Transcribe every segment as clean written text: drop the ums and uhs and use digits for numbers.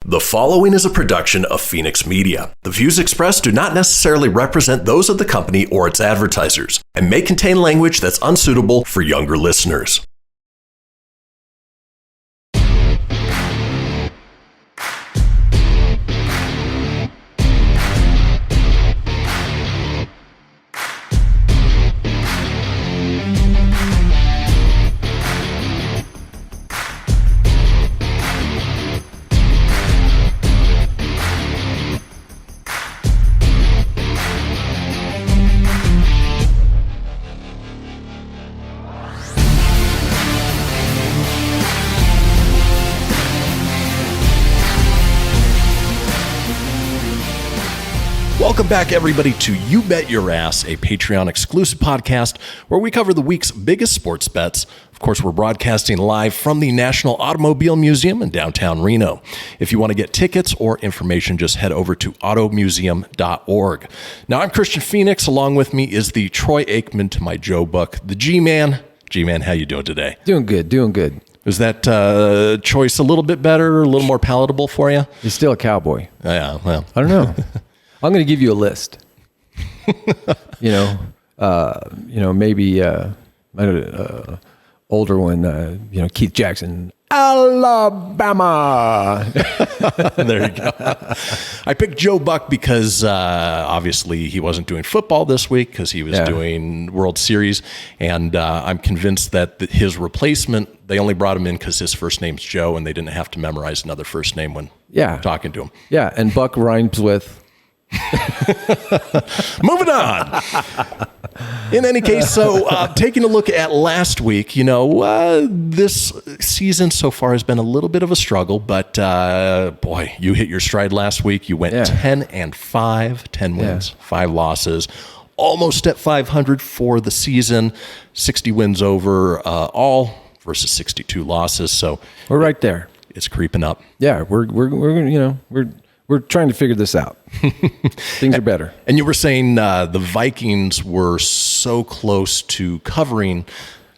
The following is a production of Fenix Media. The views expressed do not necessarily represent those of the company or its advertisers and may contain language that's unsuitable for younger listeners. Welcome back, everybody, to You Bet Your Ass, a Patreon-exclusive podcast where we cover the week's biggest sports bets. Of course, we're broadcasting live from the National Automobile Museum in downtown Reno. If you want to get tickets or information, just head over to automuseum.org. Now, I'm Kristian Fenix. Along with me is the Troy Aikman to my Joe Buck, the G-Man. G-Man, how you doing today? Doing good. Is that choice a little bit better, a little more palatable for you? You're still a cowboy. Yeah, well. I don't know. I'm going to give you a list. Maybe older one. Keith Jackson, Alabama. There you go. I picked Joe Buck because obviously he wasn't doing football this week because he was doing World Series, and I'm convinced that his replacement, they only brought him in because his first name's Joe, and they didn't have to memorize another first name when talking to him. Yeah, and Buck rhymes with. Moving on. In any case, so taking a look at last week, this season so far has been a little bit of a struggle, but boy, you hit your stride last week. You went 10-5, 10 wins, 5 losses, almost at 500 for the season, 60 wins over all versus 62 losses. So we're right there. It's creeping up. Yeah, we're trying to figure this out. Things are better. And you were saying the Vikings were so close to covering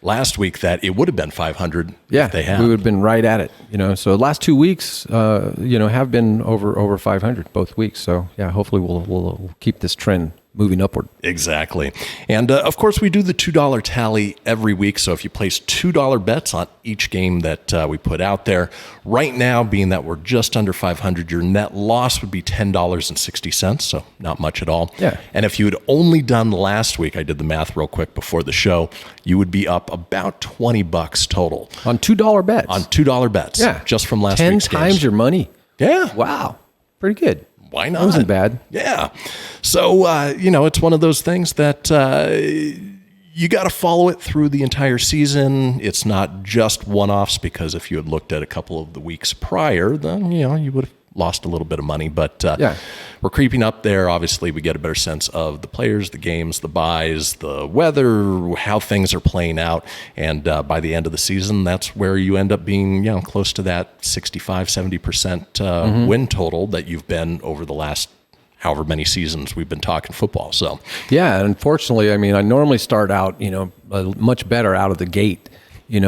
last week that it would have been 500 if they had. We would have been right at it. So the last 2 weeks, have been over 500 both weeks. So hopefully we'll keep this trend moving upward. Exactly. And of course, we do the $2 tally every week. So if you place $2 bets on each game that we put out there, right now, being that we're just under 500, your net loss would be $10.60. So not much at all. Yeah. And if you had only done last week, I did the math real quick before the show, you would be up about $20 total. On $2 bets? On $2 bets. Yeah. Just from last 10 week's times games. your money. Yeah. Wow. Pretty good. Why not? That wasn't bad. Yeah. So, it's one of those things that you got to follow it through the entire season. It's not just one-offs, because if you had looked at a couple of the weeks prior, then, you would have lost a little bit of money. But we're creeping up there. Obviously, we get a better sense of the players, the games, the buys, the weather, how things are playing out. And by the end of the season, that's where you end up being, close to that 65, 70% win total that you've been over the last however many seasons we've been talking football. So, unfortunately, I normally start out, much better out of the gate.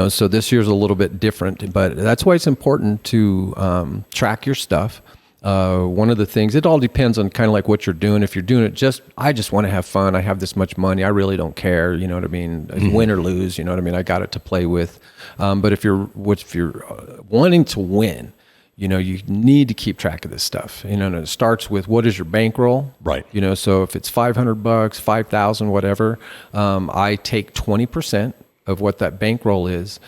So this year's a little bit different, but that's why it's important to track your stuff. One of the things, it all depends on kind of like what you're doing. If you're doing it I just want to have fun. I have this much money. I really don't care. You know what I mean? Mm-hmm. Win or lose, you know what I mean? I got it to play with. But if you're wanting to win, you need to keep track of this stuff. And it starts with, what is your bankroll? Right. So if it's $500, 5,000, whatever, I take 20% of what that bankroll is.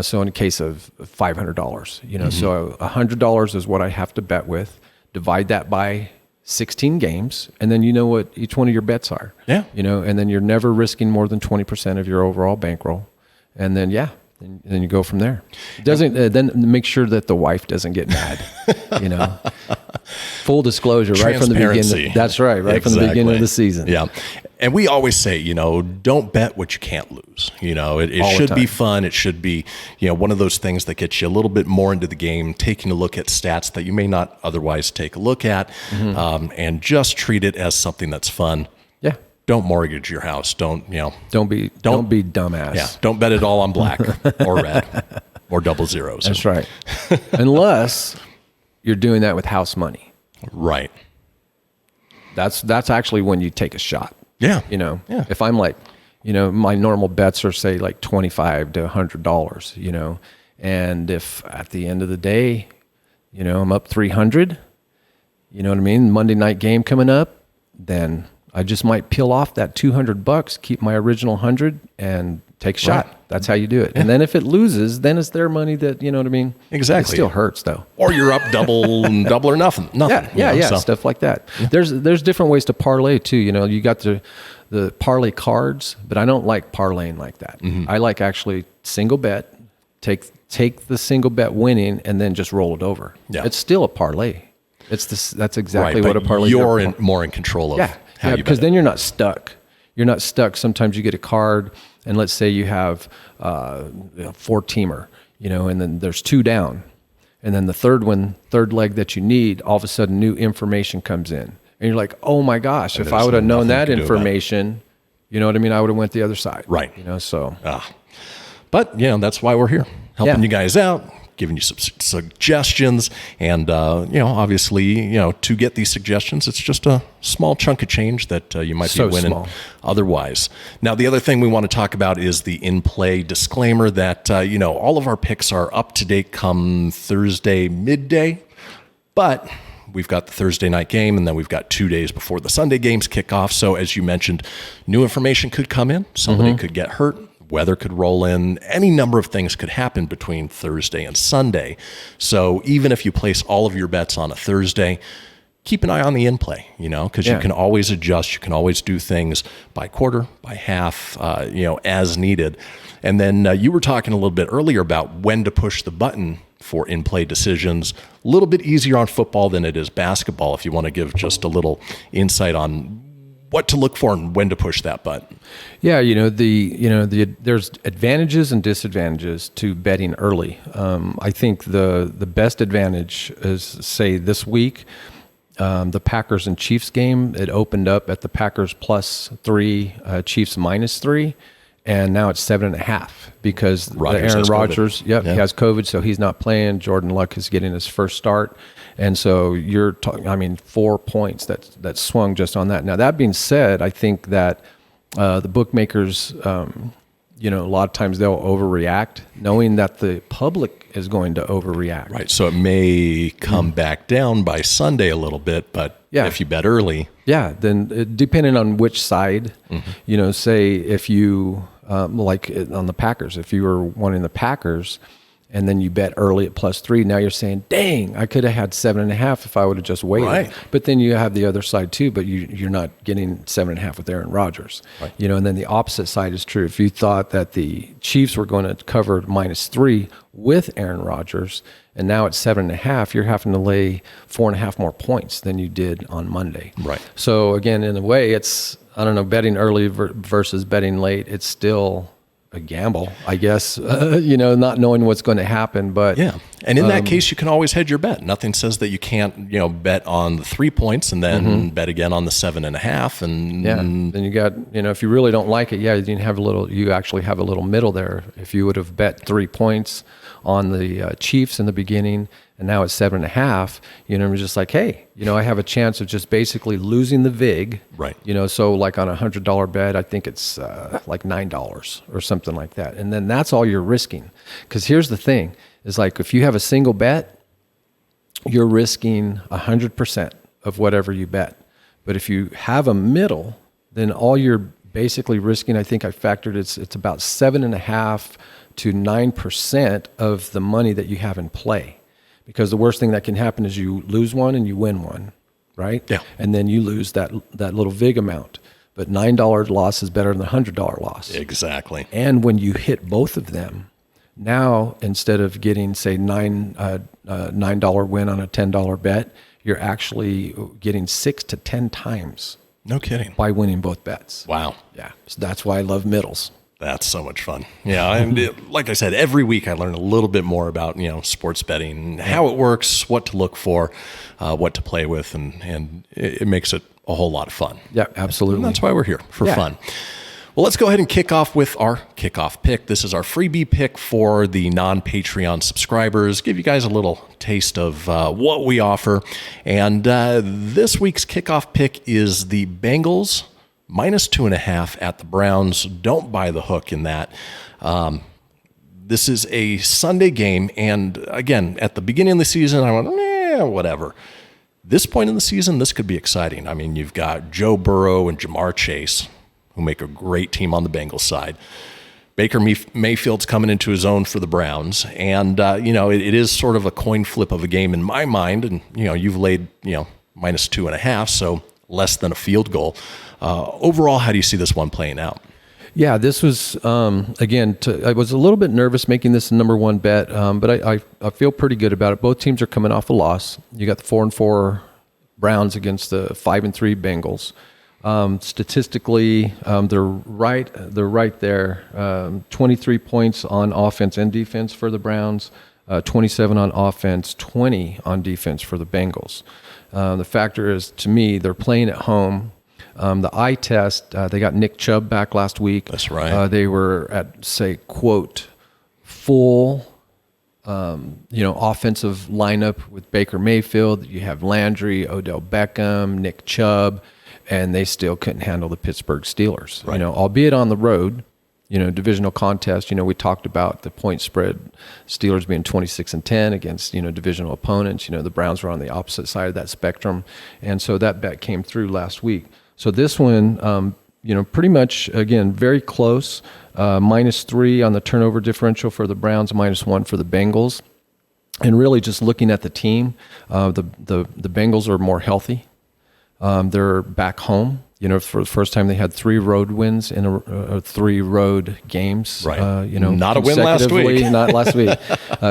So in the case of $500, so $100 is what I have to bet with. Divide that by 16 games, and then you know what each one of your bets are. Yeah. And then you're never risking more than 20% of your overall bankroll. And then, then you go from there. Then make sure that the wife doesn't get mad. Full disclosure, right from the beginning. That's right, exactly. From the beginning of the season. Yeah. And we always say, don't bet what you can't lose. It should be fun. It should be, one of those things that gets you a little bit more into the game, taking a look at stats that you may not otherwise take a look at, and just treat it as something that's fun. Yeah. Don't mortgage your house. Don't be dumbass. Yeah. Don't bet it all on black or red or double zeros. That's right. Unless you're doing that with house money. Right. That's actually when you take a shot. Yeah. Yeah. If I'm like, my normal bets are say like $25 to $100, and if at the end of the day, I'm up 300, you know what I mean? Monday night game coming up, then I just might peel off that $200, keep my original 100 and take a shot. Right. That's how you do it. Yeah. And then if it loses, then it's their money that, you know what I mean? Exactly. It still hurts though. Or you're up double or nothing. Yeah. So. Stuff like that. Yeah. There's different ways to parlay too. You got the parlay cards, but I don't like parlaying like that. Mm-hmm. I like actually single bet, take the single bet winning and then just roll it over. Yeah. It's still a parlay. That's exactly what a parlay is. You're more in control of how you bet. Because then you're not stuck. You're not stuck. Sometimes you get a card, and let's say you have a 4-teamer, and then there's 2 down. And then the third leg that you need, all of a sudden new information comes in. And you're like, oh my gosh, if I would have known that information, you know what I mean? I would have went the other side. Right. So. But, that's why we're here, helping you guys out, giving you some suggestions. And, obviously, to get these suggestions, it's just a small chunk of change that you might be winning otherwise. Now, the other thing we want to talk about is the in-play disclaimer that, all of our picks are up to date come Thursday midday. But we've got the Thursday night game, and then we've got 2 days before the Sunday games kick off. So as you mentioned, new information could come in. Somebody could get hurt. Weather could roll in. Any number of things could happen between Thursday and Sunday. So even if you place all of your bets on a Thursday, keep an eye on the in-play, because you can always adjust. You can always do things by quarter, by half, as needed. And then you were talking a little bit earlier about when to push the button for in-play decisions. A little bit easier on football than it is basketball, if you want to give just a little insight on what to look for and when to push that button. Yeah, there's advantages and disadvantages to betting early. I think the best advantage is, say, this week, the Packers and Chiefs game. It opened up at the Packers +3, Chiefs -3. And now it's 7.5 because Aaron Rodgers, he has COVID, so he's not playing. Jordan Luck is getting his first start. And so you're talking, 4 points that swung just on that. Now, that being said, I think that the bookmakers, a lot of times they'll overreact, knowing that the public is going to overreact. Right. So it may come back down by Sunday a little bit, but if you bet early. Yeah. Then depending on which side, say if you, like on the Packers, if you were wanting the Packers, and then you bet early at +3. Now you're saying, dang, I could have had 7.5 if I would have just waited. Right. But then you have the other side too, but you're not getting 7.5 with Aaron Rodgers. Right. And then the opposite side is true. If you thought that the Chiefs were going to cover -3 with Aaron Rodgers, and now it's 7.5, you're having to lay 4.5 more points than you did on Monday. Right. So again, in a way, it's, betting early versus betting late. It's still a gamble, I guess, not knowing what's going to happen. But and in that case, you can always hedge your bet. Nothing says that you can't, bet on the 3 points and then bet again on the 7.5. And then you got, if you really don't like it, you actually have a little middle there. If you would have bet 3 points on the Chiefs in the beginning, and now it's 7.5, I'm just like, hey, I have a chance of just basically losing the vig. Right. So like on a $100 bet, I think it's like $9 or something like that. And then that's all you're risking. Because here's the thing, is like if you have a single bet, you're risking 100% of whatever you bet. But if you have a middle, then all you're basically risking, I think I factored it's about 7.5 to 9% of the money that you have in play. Because the worst thing that can happen is you lose one and you win one, right? Yeah. And then you lose that little vig amount. But $9 loss is better than the $100 loss. Exactly. And when you hit both of them, now instead of getting, say, $9 win on a $10 bet, you're actually getting 6 to 10 times. No kidding. By winning both bets. Wow. Yeah. So that's why I love middles. That's so much fun. Yeah, and like I said, every week I learn a little bit more about sports betting, how it works, what to look for, what to play with, and it makes it a whole lot of fun. Yeah, absolutely. And that's why we're here, for fun. Well, let's go ahead and kick off with our kickoff pick. This is our freebie pick for the non-Patreon subscribers. Give you guys a little taste of what we offer. And this week's kickoff pick is the Bengals -2.5 at the Browns. Don't buy the hook in that. This is a Sunday game. And again, at the beginning of the season, I went, whatever. This point in the season, this could be exciting. I mean, you've got Joe Burrow and Jamar Chase, who make a great team on the Bengals side. Baker Mayfield's coming into his own for the Browns. And, it is sort of a coin flip of a game in my mind. And, you've laid, -2.5, so less than a field goal. Overall, how do you see this one playing out? Yeah, this was, I was a little bit nervous making this the number one bet, but I feel pretty good about it. Both teams are coming off a loss. You got the 4-4 Browns against the 5-3 Bengals. Statistically, they're right there. 23 points on offense and defense for the Browns, 27 on offense, 20 on defense for the Bengals. The factor is, to me, they're playing at home. The eye test, they got Nick Chubb back last week. That's right. They were at, say, quote, full, offensive lineup with Baker Mayfield. You have Landry, Odell Beckham, Nick Chubb, and they still couldn't handle the Pittsburgh Steelers. Right. Albeit on the road, divisional contest. We talked about the point spread, Steelers being 26-10 against, divisional opponents. The Browns were on the opposite side of that spectrum. And so that bet came through last week. So this one, pretty much, again, very close. -3 on the turnover differential for the Browns, -1 for the Bengals. And really just looking at the team, the Bengals are more healthy. They're back home. For the first time, they had 3 road wins in 3 road games. Right. Not a win last week. Not last week.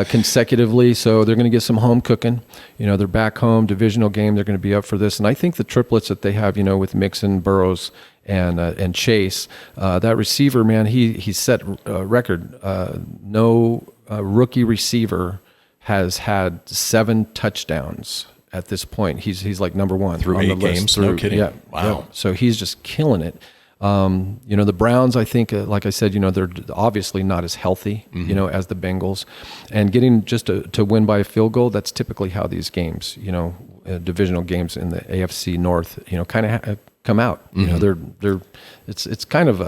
Consecutively. So they're going to get some home cooking. They're back home, divisional game. They're going to be up for this. And I think the triplets that they have, with Mixon, Burrows, and Chase, that receiver, man, he set a record. No rookie receiver has had 7 touchdowns. At this point, he's like number one through 8 games. No kidding. Yeah, wow. Yeah. So he's just killing it. The Browns, I think, like I said, they're obviously not as healthy, as the Bengals, and getting just to win by a field goal. That's typically how these games, divisional games in the AFC North, kind of come out. It's kind of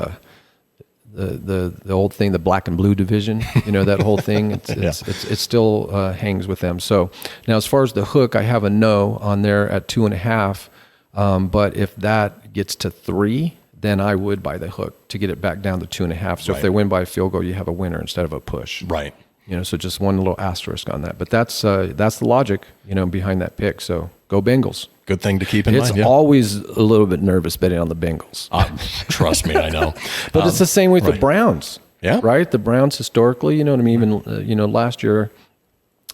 the old thing, the black and blue division, that whole thing. It still hangs with them. So now, as far as the hook, I have a no on there at 2.5. But if that gets to 3, then I would buy the hook to get it back down to 2.5. So if they win by a field goal, you have a winner instead of a push. Right. So just one little asterisk on that. But that's the logic, behind that pick. So go Bengals. Good thing to keep in mind. It's always a little bit nervous betting on the Bengals. Trust me, I know. But it's the same with the Browns. Yeah. Right? The Browns historically, even, last year,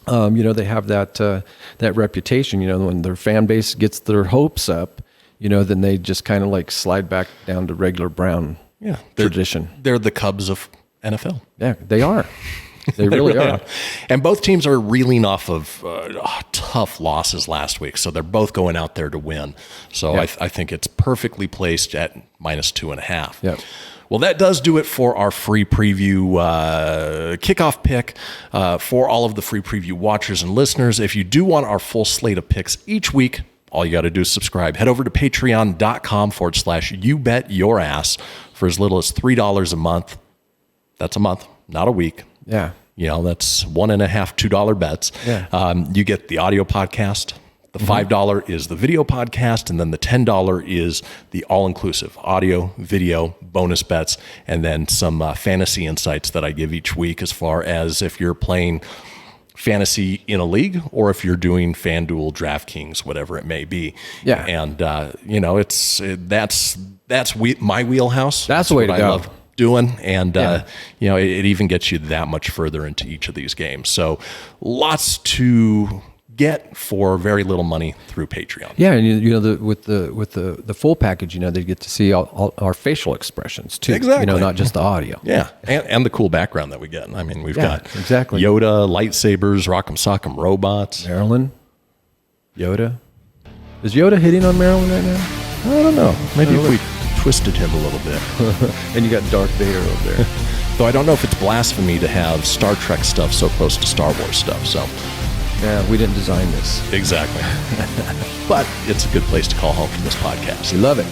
they have that reputation, when their fan base gets their hopes up, then they just kind of like slide back down to regular Brown tradition. They're the Cubs of NFL. Yeah, they are. They really are. And both teams are reeling off of tough losses last week. So they're both going out there to win. So I think it's perfectly placed at -2.5. Yeah. Well, that does do it for our free preview kickoff pick for all of the free preview watchers and listeners. If you do want our full slate of picks each week, all you got to do is subscribe. Head over to patreon.com/YouBetYourAss for as little as $3 a month. That's a month, not a week. Yeah. That's $1.5, $2 bets. Yeah. You get the audio podcast. The $5 is the video podcast. And then the $10 is the all-inclusive audio, video, bonus bets, and then some fantasy insights that I give each week as far as if you're playing fantasy in a league or if you're doing FanDuel, DraftKings, whatever it may be. Yeah. And, that's my wheelhouse. That's the way to go. I love doing, and it even gets you that much further into each of these games. So lots to get for very little money through Patreon. Yeah, and with the full package, they get to see all our facial expressions too. Exactly. Not just the audio. Yeah, and the cool background that we get. I mean, we've got exactly Yoda, lightsabers, Rock'em Sock'em robots. Marilyn, Yoda. Is Yoda hitting on Marilyn right now? I don't know. Maybe if we twisted him a little bit. And you got Darth Vader over there. Though I don't know if it's blasphemy to have Star Trek stuff so close to Star Wars stuff, so. Yeah, we didn't design this. Exactly. But it's a good place to call home for this podcast. We love it.